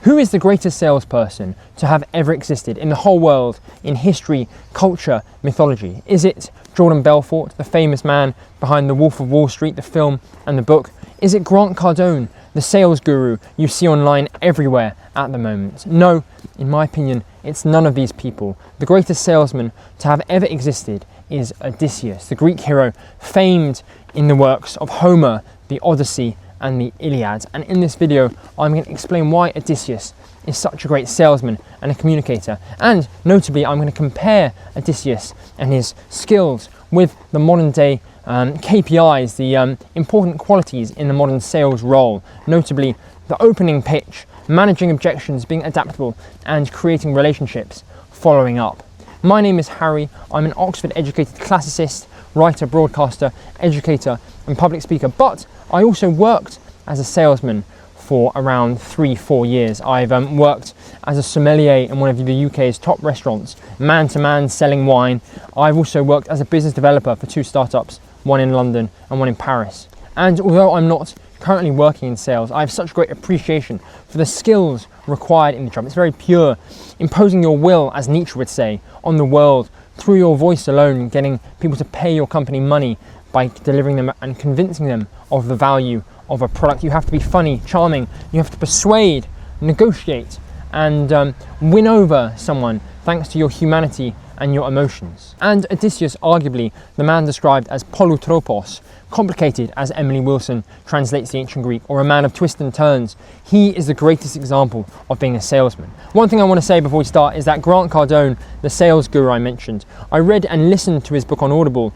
Who is the greatest salesperson to have ever existed in the whole world, in history, culture, mythology? Is it Jordan Belfort, the famous man behind The Wolf of Wall Street, the film and the book? Is it Grant Cardone, the sales guru you see online everywhere at the moment? No, in my opinion, it's none of these people. The greatest salesman to have ever existed is Odysseus, the Greek hero famed in the works of Homer, the Odyssey and the Iliad. And in this video, I'm going to explain why Odysseus is such a great salesman and a communicator. And notably, I'm going to compare Odysseus and his skills with the modern day KPIs, the important qualities in the modern sales role, notably the opening pitch, managing objections, being adaptable, and creating relationships following up. My name is Harry. I'm an Oxford-educated classicist, writer, broadcaster, educator, and public speaker, but I also worked as a salesman for around 3-4 years. I've worked as a sommelier in one of the UK's top restaurants, man-to-man selling wine. I've also worked as a business developer for 2 startups, one in London and one in Paris. And although I'm not currently working in sales, I have such great appreciation for the skills required in the job. It's very pure, imposing your will, as Nietzsche would say, on the world through your voice alone, getting people to pay your company money by delivering them and convincing them of the value of a product. You have to be funny, charming, you have to persuade, negotiate, and win over someone thanks to your humanity and your emotions. And Odysseus, arguably the man described as polytropos, complicated as Emily Wilson translates the ancient Greek, or a man of twists and turns, he is the greatest example of being a salesman. One thing I want to say before we start is that Grant Cardone, the sales guru I mentioned, I read and listened to his book on Audible,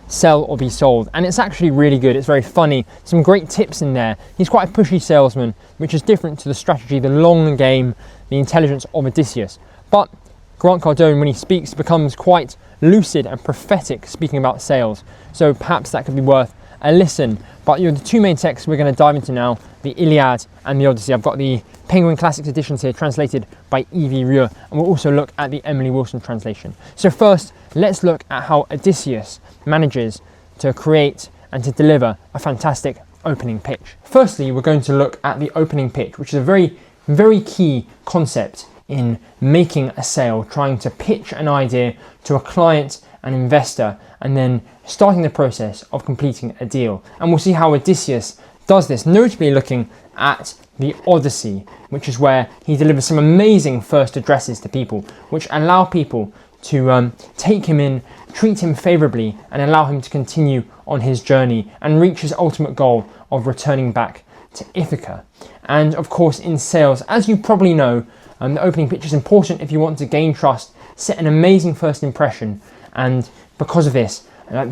Sell or Be Sold, and it's actually really good. It's very funny, some great tips in there. He's quite a pushy salesman, which is different to the strategy, the long game, the intelligence of Odysseus. But Grant Cardone, when he speaks, becomes quite lucid and prophetic speaking about sales, so perhaps that could be worth a listen. But the 2 main texts we're going to dive into now, the Iliad and the Odyssey. I've got the Penguin Classics editions here, translated by Evie Rieu, and we'll also look at the Emily Wilson translation. So first, let's look at how Odysseus manages to create and to deliver a fantastic opening pitch. Firstly, we're going to look at the opening pitch, which is a very, very key concept in making a sale, trying to pitch an idea to a client, an investor, and then starting the process of completing a deal. And we'll see how Odysseus does this, notably looking at the Odyssey, which is where he delivers some amazing first addresses to people, which allow people to take him in, treat him favourably, and allow him to continue on his journey and reach his ultimate goal of returning back to Ithaca. And of course, in sales, as you probably know, the opening pitch is important if you want to gain trust, set an amazing first impression, and because of this,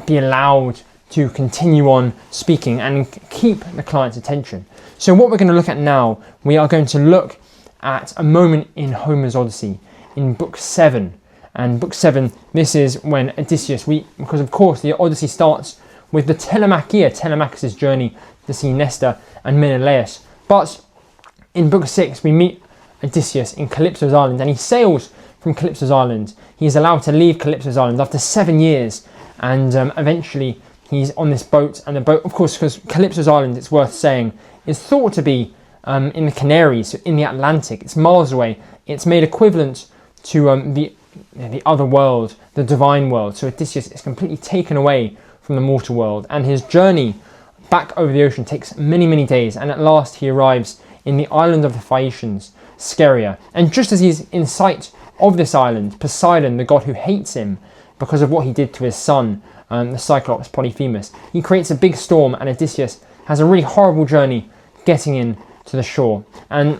be allowed to continue on speaking and keep the client's attention. So what we're going to look at now, we are going to look at a moment in Homer's Odyssey in book 7. And book 7, this is when Odysseus, because of course the Odyssey starts with the Telemachus' journey to see Nestor and Menelaus. But in book 6, we meet Odysseus in Calypso's island, and he sails from Calypso's island. He is allowed to leave Calypso's island after 7 years, and eventually he's on this boat, and the boat, of course, because Calypso's island, it's worth saying, is thought to be in the Canaries, so in the Atlantic. It's miles away. It's made equivalent to the other world, the divine world. So Odysseus is completely taken away from the mortal world, and his journey back over the ocean takes many, many days, and at last he arrives in the island of the Phaeacians, Scheria. And just as he's in sight of this island, Poseidon, the god who hates him because of what he did to his son, the Cyclops Polyphemus, he creates a big storm, and Odysseus has a really horrible journey getting in to the shore. And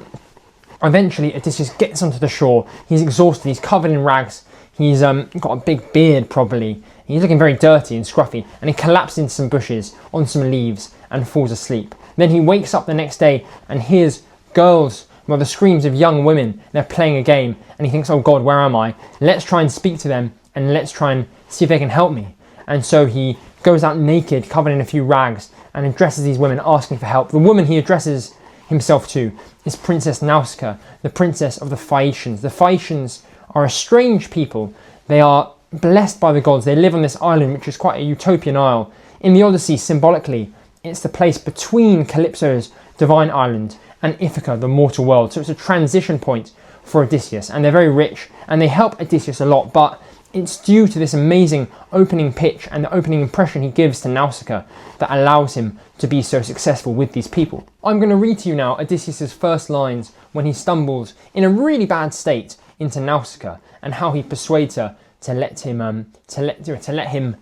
eventually Odysseus gets onto the shore. He's exhausted, he's covered in rags, he's got a big beard probably, he's looking very dirty and scruffy, and he collapses into some bushes on some leaves and falls asleep. Then he wakes up the next day and hears the screams of young women. They're playing a game, and he thinks, oh God, where am I? Let's try and speak to them, and let's try and see if they can help me. And so he goes out naked, covered in a few rags, and addresses these women, asking for help. The woman he addresses himself to is Princess Nausicaa, the princess of the Phaeacians. The Phaeacians are a strange people. They are blessed by the gods. They live on this island, which is quite a utopian isle. In the Odyssey, symbolically, it's the place between Calypso's divine island and Ithaca, the mortal world. So it's a transition point for Odysseus, and they're very rich and they help Odysseus a lot, but it's due to this amazing opening pitch and the opening impression he gives to Nausicaa that allows him to be so successful with these people. I'm going to read to you now Odysseus' first lines when he stumbles in a really bad state into Nausicaa, and how he persuades her to let him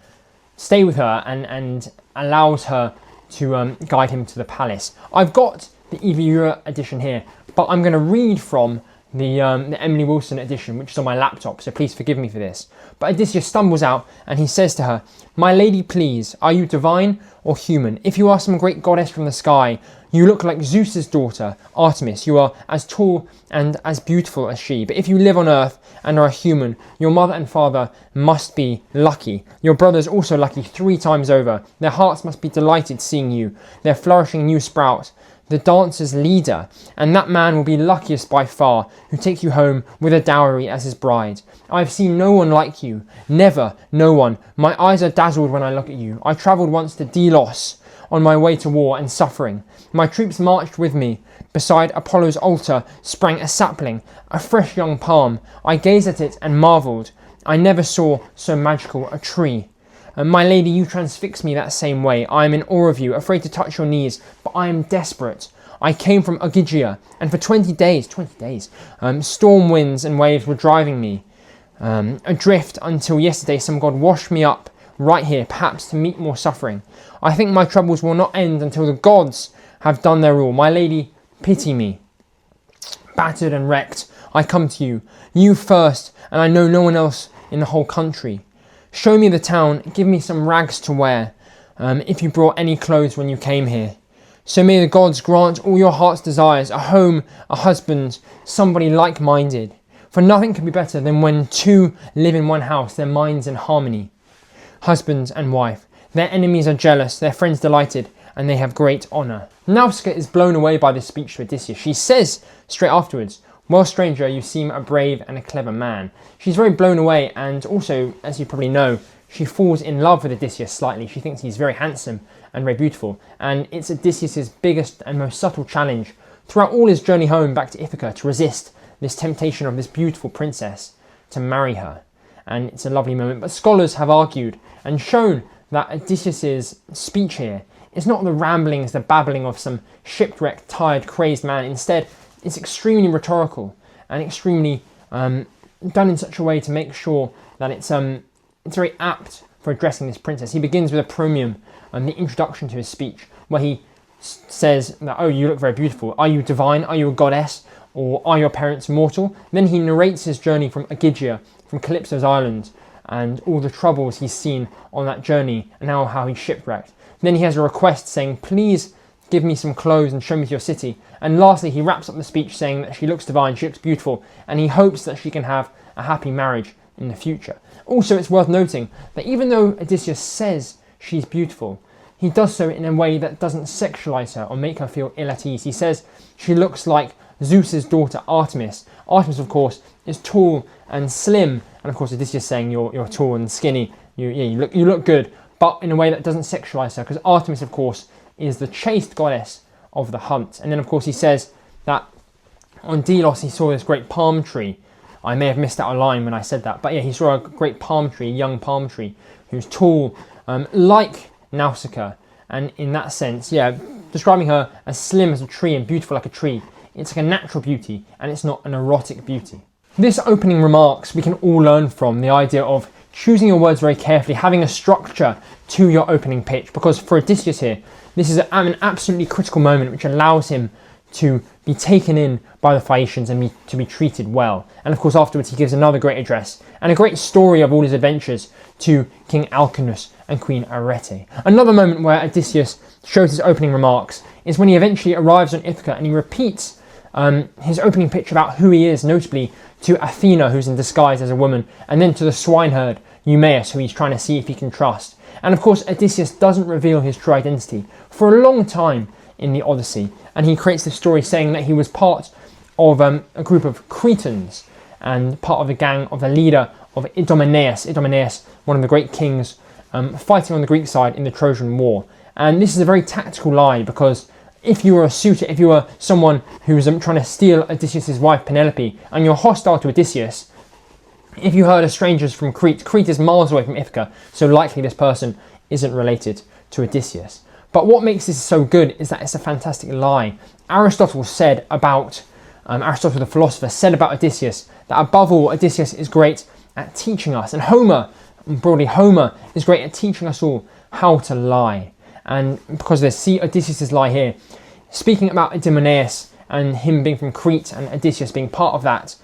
stay with her and allows her to guide him to the palace. I've got the Eva edition here, but I'm going to read from the Emily Wilson edition, which is on my laptop, so please forgive me for this. But Odysseus stumbles out and he says to her, "My lady, please, are you divine or human? If you are some great goddess from the sky, you look like Zeus's daughter, Artemis. You are as tall and as beautiful as she. But if you live on earth and are a human, your mother and father must be lucky. Your brothers also lucky 3 times over. Their hearts must be delighted seeing you, their flourishing new sprout, the dancer's leader, and that man will be luckiest by far who takes you home with a dowry as his bride. I have seen no one like you, never, no one. My eyes are dazzled when I look at you. I travelled once to Delos on my way to war and suffering. My troops marched with me. Beside Apollo's altar sprang a sapling, a fresh young palm. I gazed at it and marvelled. I never saw so magical a tree. My lady, you transfix me that same way. I am in awe of you, afraid to touch your knees, but I am desperate. I came from Ogygia, and for 20 days, storm winds and waves were driving me adrift until yesterday some god washed me up right here, perhaps to meet more suffering. I think my troubles will not end until the gods have done their rule. My lady, pity me. Battered and wrecked, I come to you. You first, and I know no one else in the whole country. Show me the town, give me some rags to wear, if you brought any clothes when you came here. So may the gods grant all your heart's desires, a home, a husband, somebody like-minded. For nothing can be better than when 2 live in one house, their minds in harmony. Husband and wife, their enemies are jealous, their friends delighted, and they have great honour. Nausicaa is blown away by this speech to Odysseus. She says straight afterwards, "Well, stranger, you seem a brave and a clever man." She's very blown away, and also, as you probably know, she falls in love with Odysseus slightly. She thinks he's very handsome and very beautiful, and it's Odysseus' biggest and most subtle challenge throughout all his journey home back to Ithaca to resist this temptation of this beautiful princess to marry her. And it's a lovely moment, but scholars have argued and shown that Odysseus' speech here is not the ramblings, the babbling of some shipwrecked, tired, crazed man. Instead, it's extremely rhetorical and extremely done in such a way to make sure that it's very apt for addressing this princess. He begins with a promium, the introduction to his speech, where he says that, "Oh, you look very beautiful. Are you divine? Are you a goddess? Or are your parents mortal?" Then he narrates his journey from Ogygia, from Calypso's island, and all the troubles he's seen on that journey, and now how he's shipwrecked. Then he has a request saying, "Please give me some clothes and show me to your city." And lastly, he wraps up the speech saying that she looks divine, she looks beautiful, and he hopes that she can have a happy marriage in the future. Also, it's worth noting that even though Odysseus says she's beautiful, he does so in a way that doesn't sexualize her or make her feel ill at ease. He says she looks like Zeus's daughter, Artemis. Artemis, of course, is tall and slim, and of course Odysseus saying you're tall and skinny, you look good, but in a way that doesn't sexualize her, because Artemis, of course, is the chaste goddess of the hunt. And then, of course, he says that on Delos he saw this great palm tree. I may have missed out a line when I said that, but yeah, he saw a great palm tree, a young palm tree, who's tall, like Nausicaa, and in that sense, yeah, describing her as slim as a tree and beautiful like a tree. It's like a natural beauty, and it's not an erotic beauty. This opening remarks we can all learn from, the idea of choosing your words very carefully, having a structure to your opening pitch, because for Odysseus here, this is an absolutely critical moment which allows him to be taken in by the Phaeacians and to be treated well. And of course afterwards he gives another great address and a great story of all his adventures to King Alcinous and Queen Arete. Another moment where Odysseus shows his opening remarks is when he eventually arrives on Ithaca and he repeats his opening pitch about who he is, notably to Athena, who's in disguise as a woman, and then to the swineherd Eumaeus, who he's trying to see if he can trust. And of course Odysseus doesn't reveal his true identity for a long time in the Odyssey, and he creates this story saying that he was part of a group of Cretans and part of the gang of the leader of Idomeneus, one of the great kings fighting on the Greek side in the Trojan War. And this is a very tactical lie, because if you were a suitor, if you were someone who was trying to steal Odysseus' wife Penelope, and you're hostile to Odysseus, if you heard of strangers from Crete, Crete is miles away from Ithaca, so likely this person isn't related to Odysseus. But what makes this so good is that it's a fantastic lie. Aristotle the philosopher, said about Odysseus that above all, Odysseus is great at teaching us, and Homer is great at teaching us all how to lie. And because of this, see Odysseus' lie here, speaking about Idomeneus and him being from Crete and Odysseus being part of that,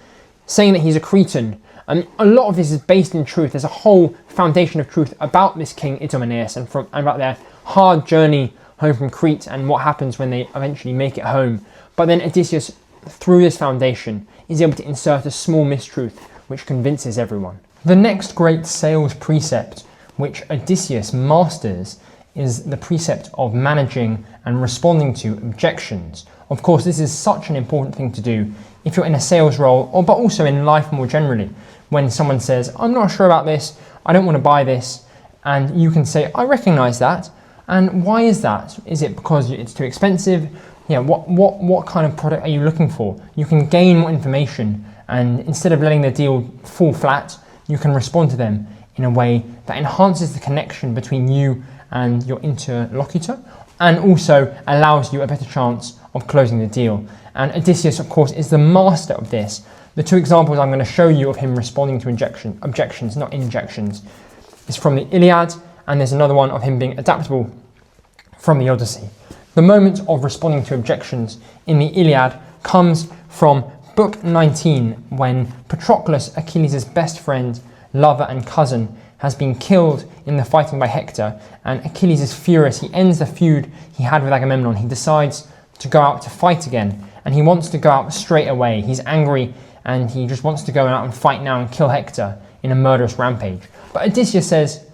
saying that he's a Cretan. And a lot of this is based in truth. There's a whole foundation of truth about this king Idomeneus and about their hard journey home from Crete and what happens when they eventually make it home. But then Odysseus, through this foundation, is able to insert a small mistruth which convinces everyone. The next great sales precept which Odysseus masters is the precept of managing and responding to objections. Of course, this is such an important thing to do if you're in a sales role, but also in life more generally. When someone says, I'm not sure about this, I don't want to buy this, and you can say, I recognize that, and why is that? Is it because it's too expensive? What kind of product are you looking for? You can gain more information, and instead of letting the deal fall flat, you can respond to them in a way that enhances the connection between you and your interlocutor, and also allows you a better chance of closing the deal. And Odysseus, of course, is the master of this. The two examples I'm going to show you of him responding to objections, not injections, is from the Iliad, and there's another one of him being adaptable from the Odyssey. The moment of responding to objections in the Iliad comes from Book 19, when Patroclus, Achilles' best friend, lover and cousin, has been killed in the fighting by Hector, and Achilles is furious. He ends the feud he had with Agamemnon. He decides to go out to fight again, and he wants to go out straight away. He's angry, and he just wants to go out and fight now and kill Hector in a murderous rampage. But Odysseus says,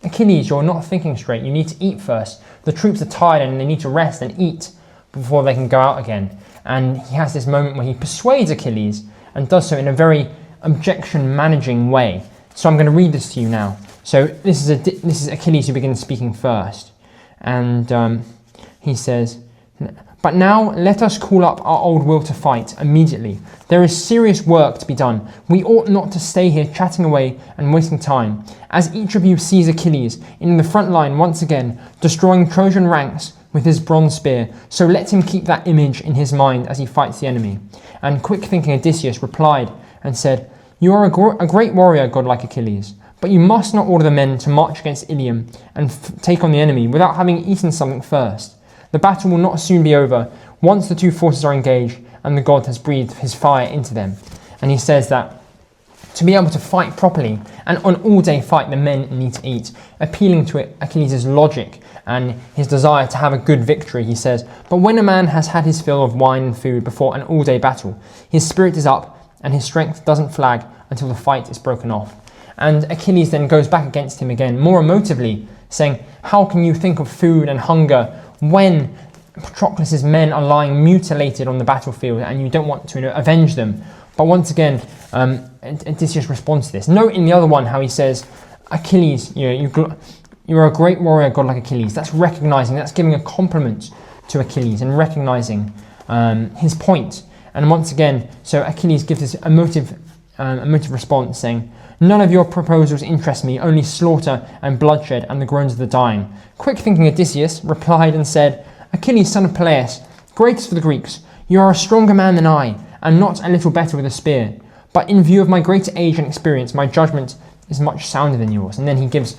Achilles, you're not thinking straight. You need to eat first. The troops are tired and they need to rest and eat before they can go out again. And he has this moment where he persuades Achilles and does so in a very objection managing way. So I'm going to read this to you now. So this is Achilles who begins speaking first. And he says, but now let us call up our old will to fight immediately. There is serious work to be done. We ought not to stay here chatting away and wasting time. As each of you sees Achilles in the front line once again, destroying Trojan ranks with his bronze spear, so let him keep that image in his mind as he fights the enemy. And quick-thinking Odysseus replied and said, you are a great warrior, godlike Achilles, but you must not order the men to march against Ilium and take on the enemy without having eaten something first. The battle will not soon be over once the two forces are engaged and the god has breathed his fire into them. And he says that to be able to fight properly and on all-day fight, the men need to eat, appealing to Achilles' logic and his desire to have a good victory. He says, but when a man has had his fill of wine and food before an all-day battle, his spirit is up and his strength doesn't flag until the fight is broken off. And Achilles then goes back against him again, more emotively, saying, how can you think of food and hunger when Patroclus' men are lying mutilated on the battlefield and you don't want to avenge them? But once again, Odysseus responds to this. Note in the other one how he says, Achilles, you're a great warrior, god like Achilles. That's recognizing, that's giving a compliment to Achilles and recognizing his point. And once again, so Achilles gives this emotive response saying, none of your proposals interest me, only slaughter and bloodshed and the groans of the dying. Quick-thinking Odysseus replied and said, Achilles, son of Peleus, greatest for the Greeks, you are a stronger man than I, and not a little better with a spear. But in view of my greater age and experience, my judgment is much sounder than yours. And then he gives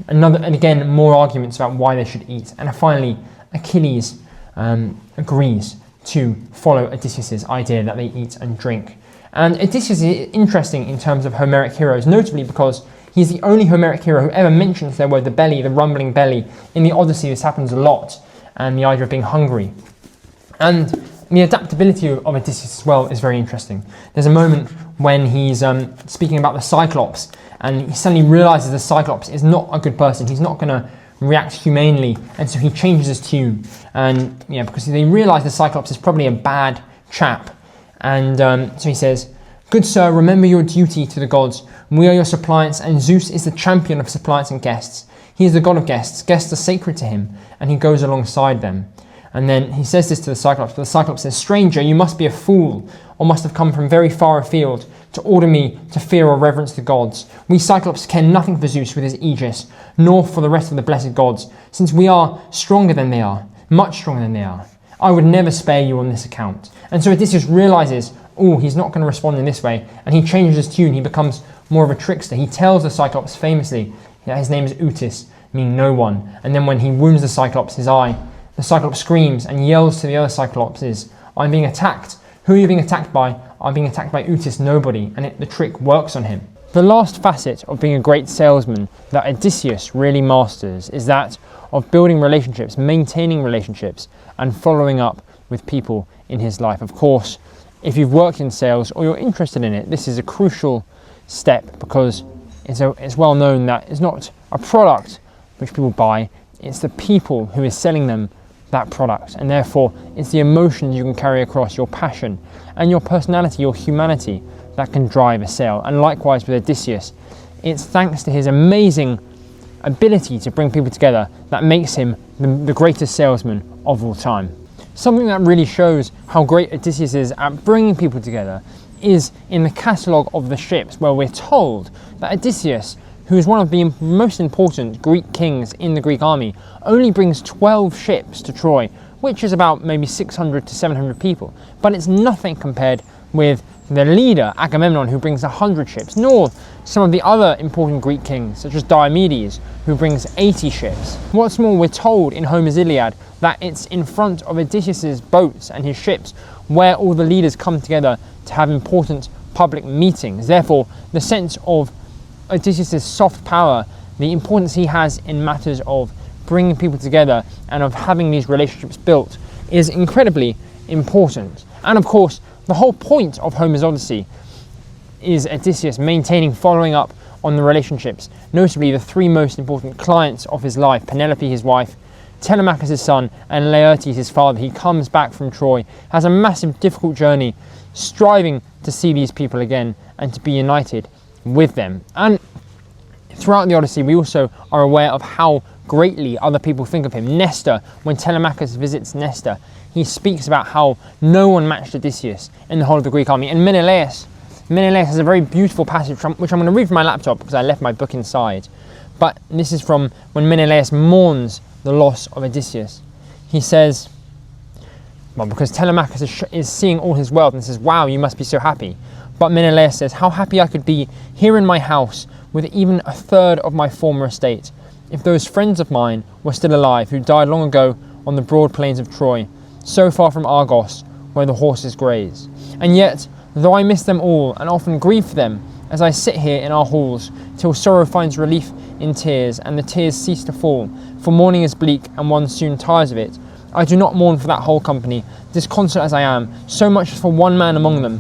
another, and again, more arguments about why they should eat. And finally, Achilles agrees to follow Odysseus' idea that they eat and drink. And Odysseus is interesting in terms of Homeric heroes, notably because he's the only Homeric hero who ever mentions the word the belly, the rumbling belly. In the Odyssey, this happens a lot, and the idea of being hungry. And the adaptability of Odysseus as well is very interesting. There's a moment when he's speaking about the Cyclops, and he suddenly realizes the Cyclops is not a good person. He's not going to react humanely, and so he changes his tune. And because they realize the Cyclops is probably a bad chap. And so he says, good sir, remember your duty to the gods. We are your suppliants, and Zeus is the champion of suppliants and guests. He is the god of guests. Guests are sacred to him, and he goes alongside them. And then he says this to the Cyclops, but the Cyclops says, "Stranger, you must be a fool, or must have come from very far afield to order me to fear or reverence the gods. We Cyclops care nothing for Zeus with his aegis, nor for the rest of the blessed gods, since we are stronger than they are, much stronger than they are. I would never spare you on this account." And so Odysseus realizes, oh, he's not going to respond in this way, and he changes his tune. He becomes more of a trickster. He tells the Cyclops famously that his name is Utis, meaning no one. And then when he wounds the Cyclops, his eye, the Cyclops screams and yells to the other Cyclopses, "I'm being attacked. Who are you being attacked by? I'm being attacked by Utis, nobody." And the trick works on him. The last facet of being a great salesman that Odysseus really masters is that of building relationships, maintaining relationships, and following up with people in his life. Of course, if you've worked in sales or you're interested in it, this is a crucial step, because it's well known that it's not a product which people buy, it's the people who is selling them that product, and therefore it's the emotions you can carry across, your passion and your personality, your humanity, that can drive a sale. And likewise with Odysseus, it's thanks to his amazing ability to bring people together that makes him the greatest salesman of all time. Something that really shows how great Odysseus is at bringing people together is in the catalogue of the ships, where we're told that Odysseus, who is one of the most important Greek kings in the Greek army, only brings 12 ships to Troy, which is about maybe 600 to 700 people. But it's nothing compared with the leader, Agamemnon, who brings 100 ships, nor some of the other important Greek kings, such as Diomedes, who brings 80 ships. What's more, we're told in Homer's Iliad that it's in front of Odysseus's boats and his ships where all the leaders come together to have important public meetings. Therefore, the sense of Odysseus' soft power, the importance he has in matters of bringing people together and of having these relationships built, is incredibly important. And of course, the whole point of Homer's Odyssey is Odysseus maintaining, following up on the relationships, notably the three most important clients of his life: Penelope, his wife, Telemachus, his son, and Laertes, his father. He comes back from Troy, has a massive, difficult journey, striving to see these people again and to be united with them. And throughout the Odyssey, we also are aware of how greatly other people think of him. Nestor, when Telemachus visits Nestor, he speaks about how no one matched Odysseus in the whole of the Greek army. And Menelaus has a very beautiful passage which I'm going to read from my laptop because I left my book inside. But this is from when Menelaus mourns the loss of Odysseus. He says, well, because Telemachus is seeing all his wealth and says, "Wow, you must be so happy." But Menelaus says, "How happy I could be here in my house with even a third of my former estate, if those friends of mine were still alive who died long ago on the broad plains of Troy, so far from Argos, where the horses graze. And yet, though I miss them all and often grieve for them, as I sit here in our halls, till sorrow finds relief in tears, and the tears cease to fall, for mourning is bleak, and one soon tires of it, I do not mourn for that whole company, disconsolate as I am, so much as for one man among them,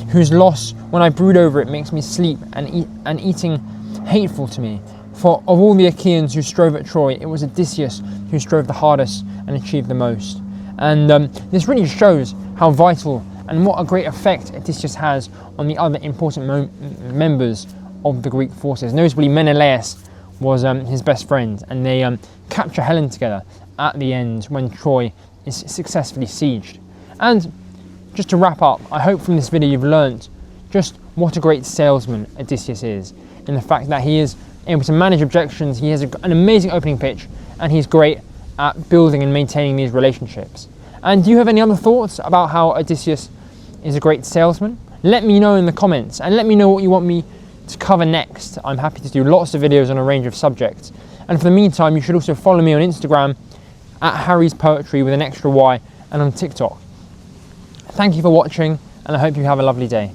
whose loss, when I brood over it, makes me sleep, and eating hateful to me. For of all the Achaeans who strove at Troy, it was Odysseus who strove the hardest and achieved the most." And this really shows how vital and what a great effect Odysseus has on the other important members of the Greek forces. Notably, Menelaus was his best friend, and they capture Helen together at the end when Troy is successfully sieged. And just to wrap up, I hope from this video you've learnt just what a great salesman Odysseus is, in the fact that he is able to manage objections, he has an amazing opening pitch, and he's great at building and maintaining these relationships. And do you have any other thoughts about how Odysseus is a great salesman? Let me know in the comments, and let me know what you want me to cover next. I'm happy to do lots of videos on a range of subjects. And for the meantime, you should also follow me on Instagram at Harry's Poetry with an extra Y, and on TikTok. Thank you for watching, and I hope you have a lovely day.